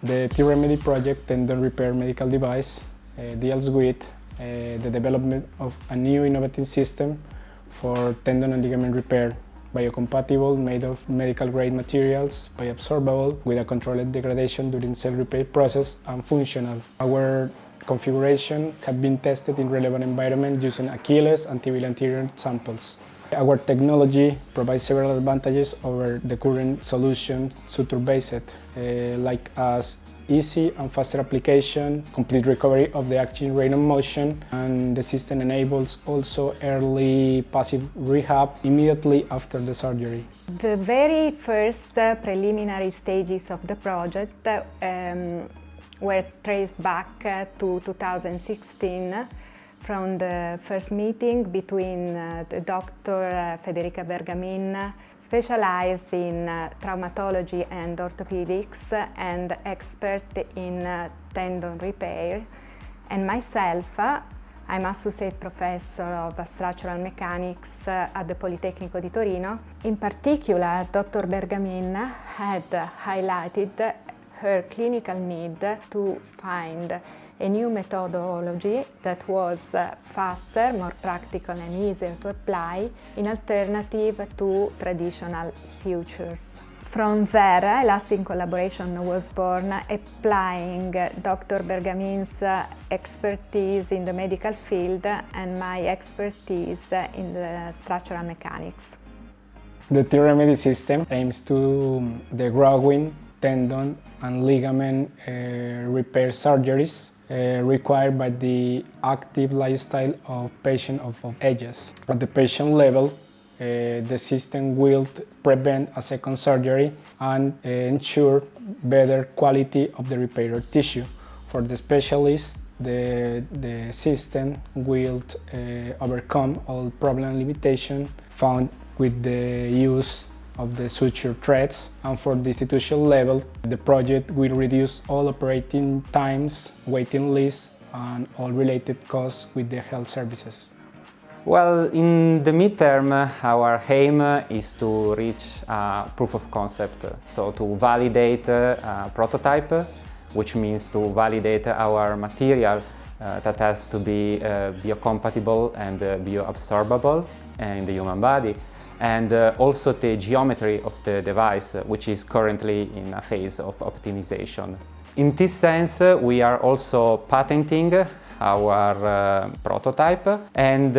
The T-R3MEDIE project, tendon repair medical device, deals with the development of a new innovative system for tendon and ligament repair, biocompatible, made of medical grade materials, bioabsorbable, with a controlled degradation during cell repair process, and functional. Our configuration have been tested in relevant environment using Achilles and tibial anterior samples. Our technology provides several advantages over the current solution, suture-based, like as easy and faster application, complete recovery of the active range of motion, and the system enables also early passive rehab immediately after the surgery. The very first preliminary stages of the project were traced back to 2016 from the first meeting between the Dr. Federica Bergamin, specialized in traumatology and orthopedics and expert in tendon repair, and myself. I'm Associate Professor of Structural Mechanics at the Politecnico di Torino. In particular, Dr. Bergamin had highlighted her clinical need to find a new methodology that was faster, more practical and easier to apply in alternative to traditional sutures. From there, a lasting collaboration was born, applying Dr. Bergamin's expertise in the medical field and my expertise in the structural mechanics. The T-R3MEDIE system aims to the growing tendon and ligament repair surgeries required by the active lifestyle of patients of ages. At the patient level, the system will prevent a second surgery and ensure better quality of the repaired tissue. For the specialist, the system will overcome all problem and limitation found with the use of the suture threads, and for the institutional level, the project will reduce all operating times, waiting lists, and all related costs with the health services. Well, in the midterm, our aim is to reach a proof of concept, so to validate a prototype, which means to validate our material that has to be biocompatible and bioabsorbable in the human body, and also the geometry of the device, which is currently in a phase of optimization. In this sense, we are also patenting our prototype, and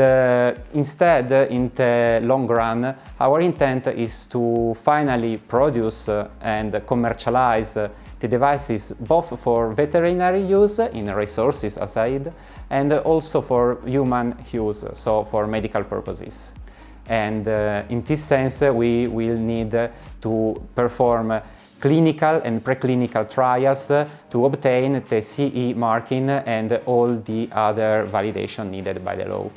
instead, in the long run, our intent is to finally produce and commercialize the devices both for veterinary use in resources aside, and also for human use, so for medical purposes. And in this sense, we will need to perform clinical and preclinical trials to obtain the CE marking and all the other validation needed by the law.